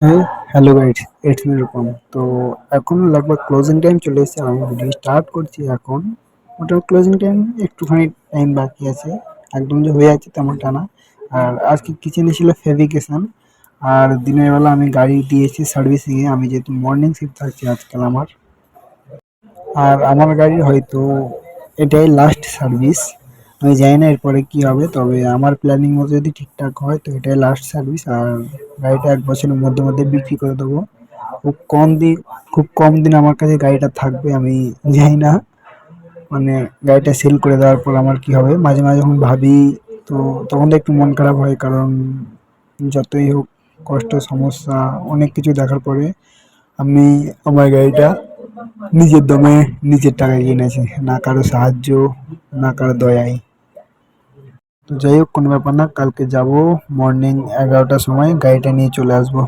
হ্যাঁ, hello guys, it's me Rupam. তো এখন লাগভগ ক্লোজিং টাইম চলে এসেছে। আমি ভিডিও স্টার্ট করছি এখন। ওটা ক্লোজিং টাইম একটুখানি টাইম বাকি আছে, একদম যে হয়ে আছে তেমনটা না। আর আজকে কিচেনে ছিল ফেভিকেশন। আর দিনের বেলা আমি গাড়ি দিয়েছি সার্ভিসিংয়ে, আমি যেহেতু মর্নিং শিফট থাকছি আজকাল আমার। আর আমার গাড়ির হয়তো এটাই লাস্ট সার্ভিস। আমি জানি না এরপরে কি হবে, তবে আমার প্ল্যানিং মতো যদি ঠিকঠাক হয় তো এটাই লাস্ট সার্ভিস। আর গাড়িটা 1 বছরের মধ্যে মধ্যে বিক্রি করে দেবো। খুব কম দিন, খুব কম দিন আমার কাছে গাড়িটা থাকবে, আমি জানি না। মানে গাড়িটা সেল করে দেওয়ার পর আমার কি হবে, মাঝে মাঝে যখন ভাবি, তো তখন তো একটু মন খারাপ হয়। কারণ যতই হোক কষ্ট সমস্যা অনেক কিছু দেখার পরে আমি আমার গাড়িটা নিজের দমে নিজের টাকায় কিনেছি, না কারো সাহায্য, না কারো দয়ায়। তো যাই হোক, কোনো ব্যাপার না, কালকে যাব মর্নিং 11টার সময় গাড়িটা নিয়ে চলে আসবো।